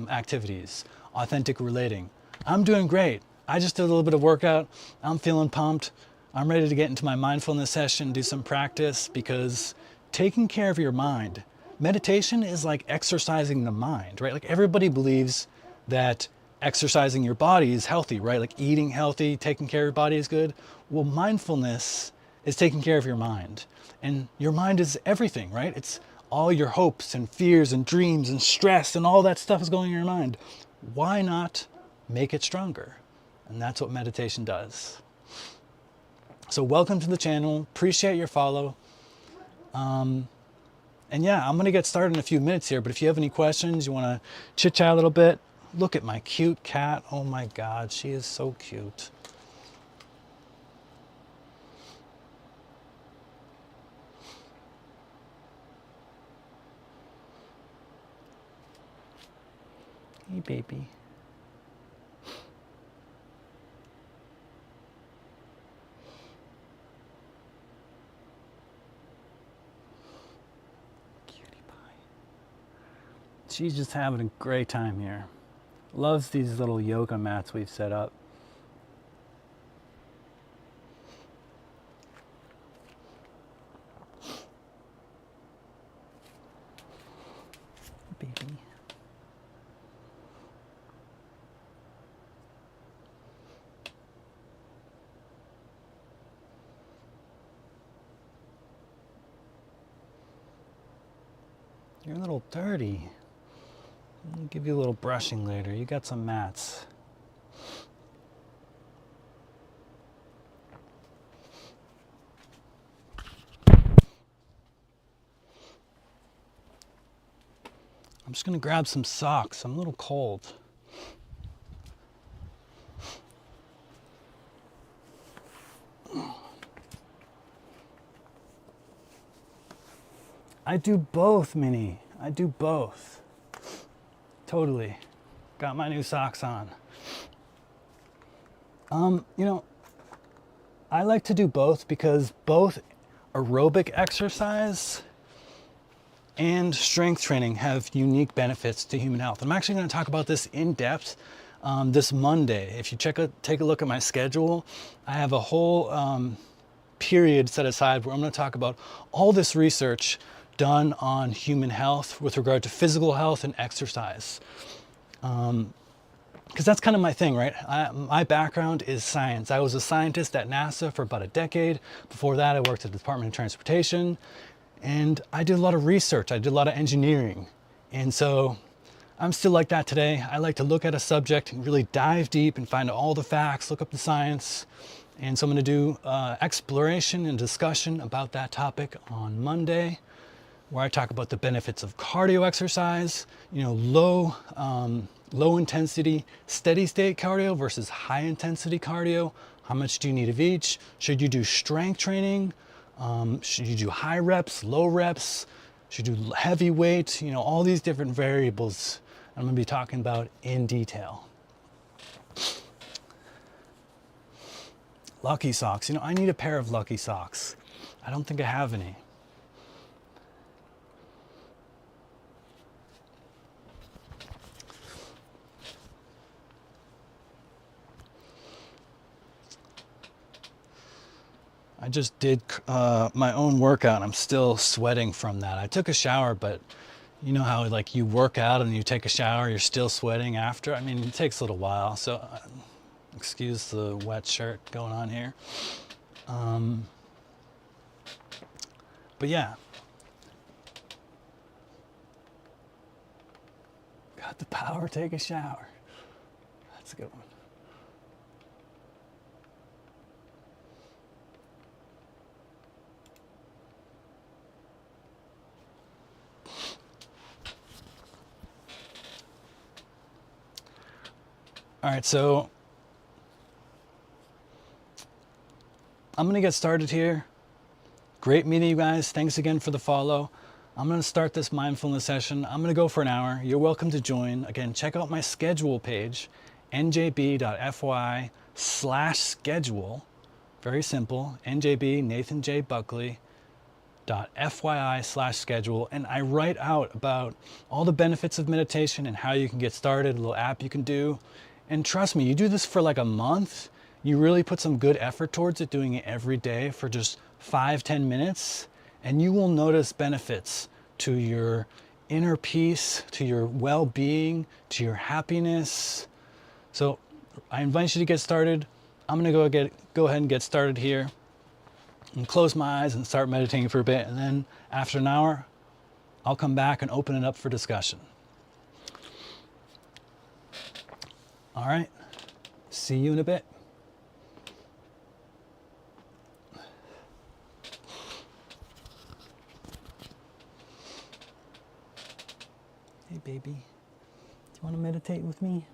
activities, authentic relating. I'm doing great. I just did a little bit of workout. I'm feeling pumped. I'm ready to get into my mindfulness session, do some practice, because taking care of your mind, meditation is like exercising the mind, right? Like everybody believes that exercising your body is healthy, right? Like eating healthy, taking care of your body is good. Well, mindfulness is taking care of your mind. And your mind is everything, right? It's all your hopes and fears and dreams and stress and all that stuff is going in your mind. Why not make it stronger? And that's what meditation does. So welcome to the channel. Appreciate your follow. And yeah, I'm gonna get started in a few minutes here, but if you have any questions, you wanna chit chat a little bit, look at my cute cat. Oh my God, she is so cute. Hey, baby. Cutie pie. She's just having a great time here. Loves these little yoga mats we've set up. Baby. You're a little dirty. I'll give you a little brushing later. You got some mats. I'm just gonna grab some socks. I'm a little cold. I do both, Minnie. I do both. Totally. Got my new socks on. You know, I like to do both because both aerobic exercise and strength training have unique benefits to human health. I'm actually going to talk about this in depth this Monday. If you take a look at my schedule, I have a whole period set aside where I'm going to talk about all this research done on human health with regard to physical health and exercise. Because that's kind of my thing, right? My background is science. I was a scientist at NASA for about a decade. Before that, I worked at the Department of Transportation, and I did a lot of research. I did a lot of engineering. And so I'm still like that today. I like to look at a subject and really dive deep and find all the facts, look up the science. And so I'm going to do exploration and discussion about that topic on Monday, where I talk about the benefits of cardio exercise, you know, low intensity, steady state cardio versus high intensity cardio. How much do you need of each? Should you do strength training? Should you do high reps, low reps? Should you do heavy weight? You know, all these different variables I'm going to be talking about in detail. Lucky socks. You know, I need a pair of lucky socks. I don't think I have any. I just did my own workout. I'm still sweating from that. I took a shower, but you know how like you work out and you take a shower, you're still sweating after? I mean, it takes a little while, so excuse the wet shirt going on here. But yeah. Got the power, take a shower. That's a good one. All right, so I'm gonna get started here. Great meeting you guys. Thanks again for the follow. I'm gonna start this mindfulness session. I'm gonna go for an hour. You're welcome to join. Again, check out my schedule page, njb.fyi/schedule. Very simple, njb, Nathan J. Buckley, .fyi/schedule, and I write out about all the benefits of meditation and how you can get started, a little app you can do. And trust me, you do this for like a month, you really put some good effort towards it, doing it every day for just 5-10 minutes, and you will notice benefits to your inner peace, to your well-being, to your happiness. So I invite you to get started. I'm gonna go ahead and get started here and close my eyes and start meditating for a bit. And then after an hour, I'll come back and open it up for discussion. All right, see you in a bit. Hey baby, do you want to meditate with me?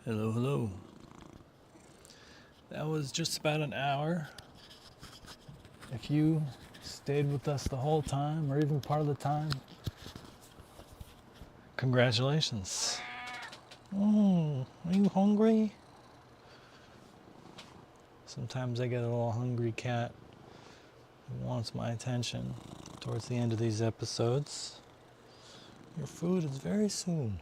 Hello, hello. That was just about an hour. If you stayed with us the whole time, or even part of the time, congratulations. Oh, are you hungry? Sometimes I get a little hungry cat who wants my attention towards the end of these episodes. Your food is very soon.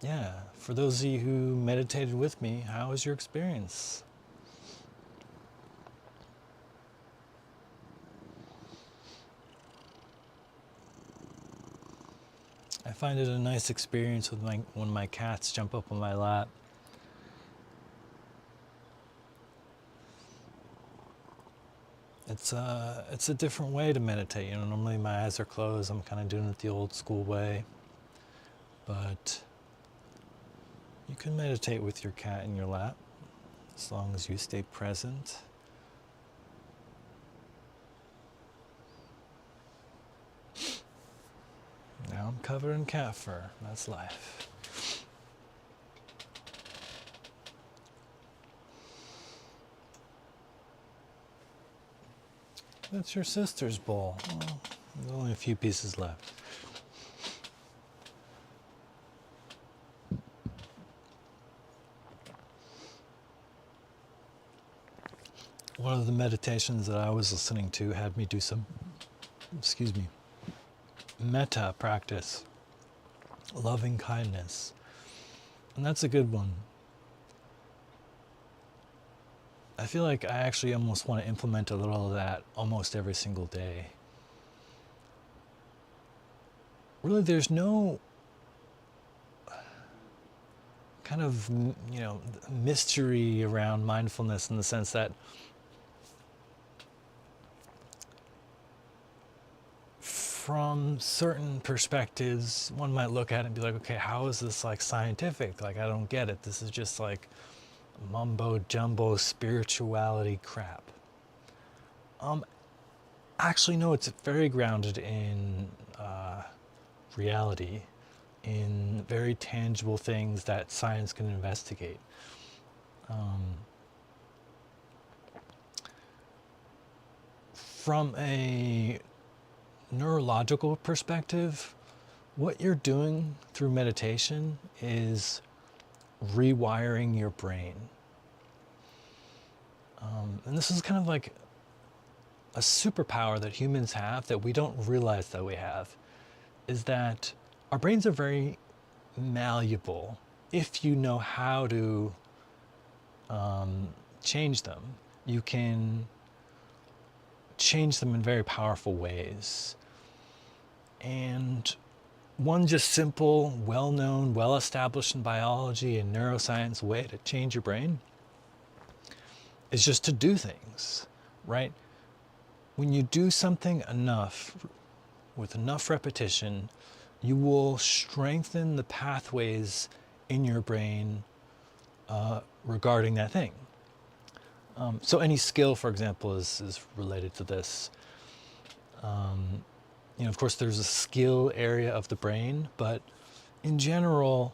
Yeah, for those of you who meditated with me, how was your experience? I find it a nice experience when my cats jump up on my lap. It's a different way to meditate. You know, normally my eyes are closed. I'm kind of doing it the old school way. But you can meditate with your cat in your lap as long as you stay present. Now I'm covered in cat fur. That's life. That's your sister's bowl. Well, there's only a few pieces left. One of the meditations that I was listening to had me do some, metta practice, loving kindness. And that's a good one. I feel like I actually almost want to implement a little of that almost every single day. Really, there's no kind of, mystery around mindfulness in the sense that from certain perspectives, one might look at it and be like, okay, how is this like scientific? Like, I don't get it. This is just like mumbo jumbo spirituality crap. Actually, no, it's very grounded in reality, in very tangible things that science can investigate. From a neurological perspective, what you're doing through meditation is rewiring your brain. And this is kind of like a superpower that humans have that we don't realize that we have, is that our brains are very malleable if you know how to change them. You can change them in very powerful ways. And one just simple, well-known, well-established in biology and neuroscience way to change your brain is just to do things, right? When you do something enough, with enough repetition, you will strengthen the pathways in your brain regarding that thing. So any skill, for example, is related to this. Of course, there's a skill area of the brain, but in general,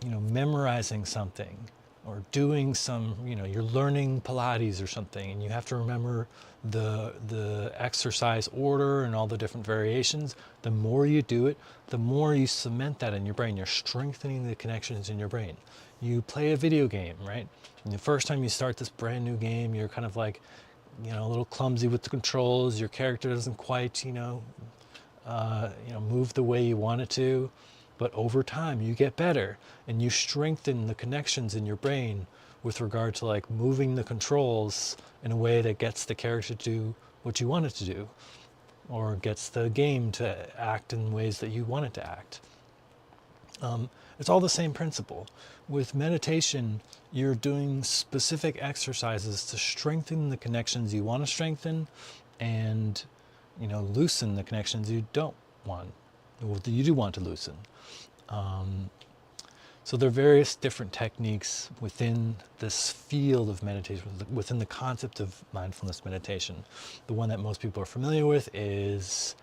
memorizing something or doing some, you're learning Pilates or something, and you have to remember the exercise order and all the different variations. The more you do it, the more you cement that in your brain. You're strengthening the connections in your brain. You play a video game, right? And the first time you start this brand new game, you're kind of like, a little clumsy with the controls. Your character doesn't quite, move the way you want it to. But over time, you get better and you strengthen the connections in your brain with regard to like moving the controls in a way that gets the character to do what you want it to do, or gets the game to act in ways that you want it to act. It's all the same principle. With meditation, you're doing specific exercises to strengthen the connections you want to strengthen and, loosen the connections you don't want, or that you do want to loosen. So there are various different techniques within this field of meditation, within the concept of mindfulness meditation. The one that most people are familiar with is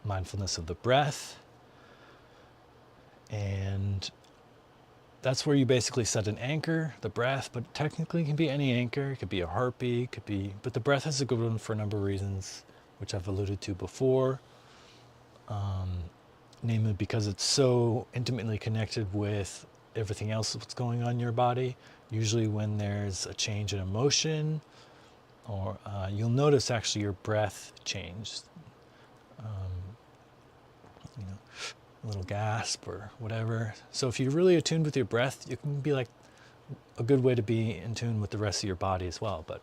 mindfulness of the breath. And that's where you basically set an anchor, the breath, but technically it can be any anchor. It could be a heartbeat, but the breath is a good one for a number of reasons, which I've alluded to before. Namely because it's so intimately connected with everything else that's going on in your body. Usually when there's a change in emotion, or you'll notice actually your breath changed. A little gasp or whatever. So if you're really attuned with your breath, it can be like a good way to be in tune with the rest of your body as well. But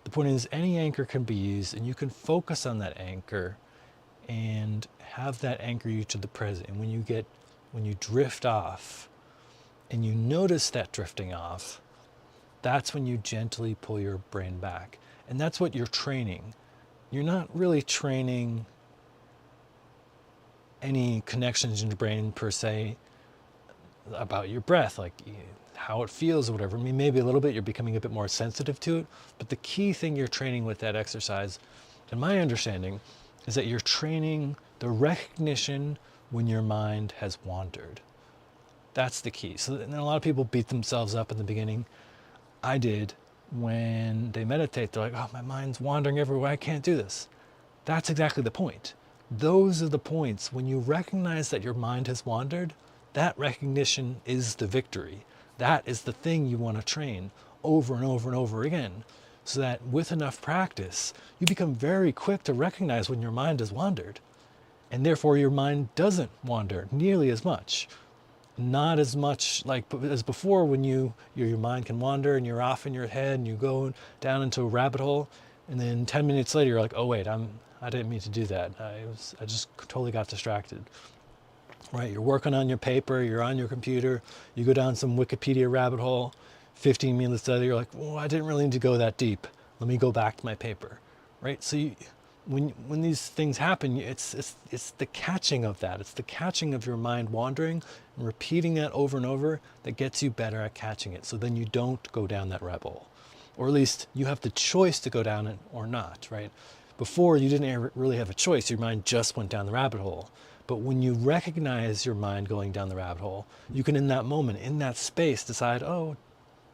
the point is, any anchor can be used, and you can focus on that anchor and have that anchor you to the present. And when you drift off and you notice that drifting off, that's when you gently pull your brain back. And that's what you're training. You're not really training any connections in your brain per se about your breath, like how it feels or whatever. I mean, maybe a little bit, you're becoming a bit more sensitive to it, but the key thing you're training with that exercise, in my understanding, is that you're training the recognition when your mind has wandered. That's the key. So and a lot of people beat themselves up in the beginning. I did. When they meditate, they're like, oh, my mind's wandering everywhere, I can't do this. That's exactly the point. Those are the points. When you recognize that your mind has wandered, that recognition is the victory. That is the thing you want to train over and over and over again, so that with enough practice, you become very quick to recognize when your mind has wandered. And therefore your mind doesn't wander nearly as much. Not as much like as before, when your mind can wander and you're off in your head and you go down into a rabbit hole, and then 10 minutes later you're like, oh wait, I didn't mean to do that. I just totally got distracted. Right? You're working on your paper, you're on your computer, you go down some Wikipedia rabbit hole, 15 minutes later you're like, oh, I didn't really need to go that deep. Let me go back to my paper. Right? So when these things happen, it's the catching of that. It's the catching of your mind wandering and repeating that over and over that gets you better at catching it. So then you don't go down that rabbit hole. Or at least you have the choice to go down it or not, right? Before, you didn't really have a choice. Your mind just went down the rabbit hole. But when you recognize your mind going down the rabbit hole, you can, in that moment, in that space, decide, oh,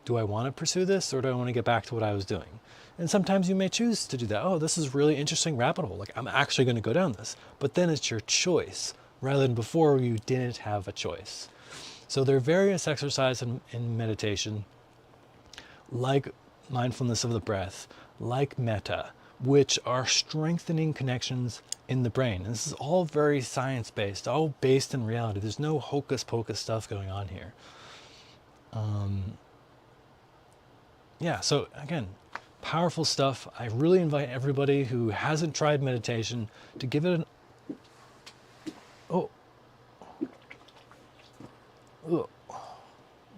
do I want to pursue this, or do I want to get back to what I was doing? And sometimes you may choose to do that. Oh, this is a really interesting rabbit hole. Like, I'm actually going to go down this. But then it's your choice, rather than before you didn't have a choice. So there are various exercises in meditation, like mindfulness of the breath, like metta, which are strengthening connections in the brain. And this is all very science-based, all based in reality. There's no hocus-pocus stuff going on here. Yeah, so again, powerful stuff. I really invite everybody who hasn't tried meditation to give it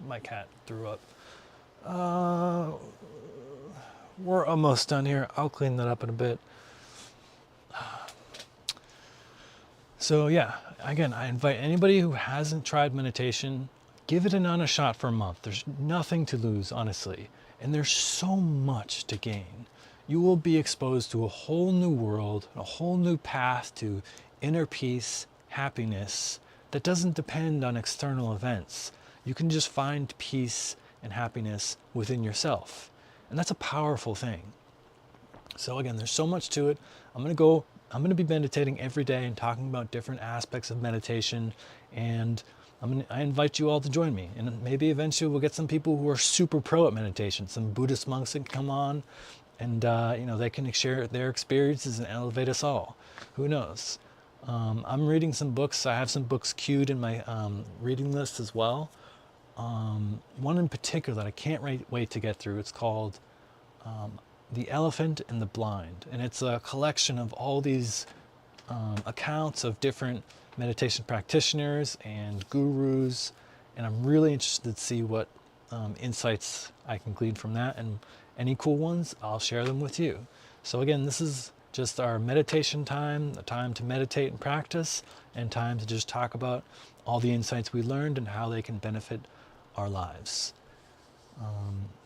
my cat threw up. We're almost done here. I'll clean that up in a bit. So yeah, again, I invite anybody who hasn't tried meditation, give it an honest shot for a month. There's nothing to lose, honestly. And there's so much to gain. You will be exposed to a whole new world, a whole new path to inner peace, happiness, that doesn't depend on external events. You can just find peace and happiness within yourself. And that's a powerful thing. So again, there's so much to it. I'm going to be meditating every day and talking about different aspects of meditation, and I invite you all to join me. And maybe eventually we'll get some people who are super pro at meditation, some Buddhist monks that can come on, and they can share their experiences and elevate us all. Who knows? I'm reading some books. I have some books queued in my reading list as well. One in particular that I can't wait to get through. It's called The Elephant and the Blind, and it's a collection of all these accounts of different meditation practitioners and gurus, and I'm really interested to see what insights I can glean from that, and any cool ones, I'll share them with you. So again, this is just our meditation time, a time to meditate and practice, and time to just talk about all the insights we learned and how they can benefit our lives.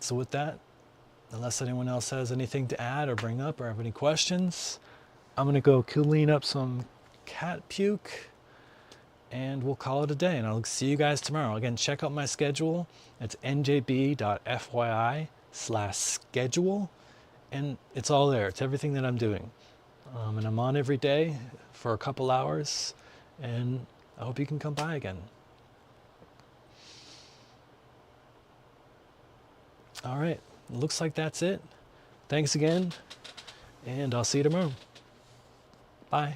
So with that, unless anyone else has anything to add or bring up or have any questions, I'm going to go clean up some cat puke, and we'll call it a day. And I'll see you guys tomorrow. Again, check out my schedule. It's njb.fyi/schedule. And it's all there. It's everything that I'm doing. And I'm on every day for a couple hours. And I hope you can come by again. All right. Looks like that's it. Thanks again. And I'll see you tomorrow. Bye.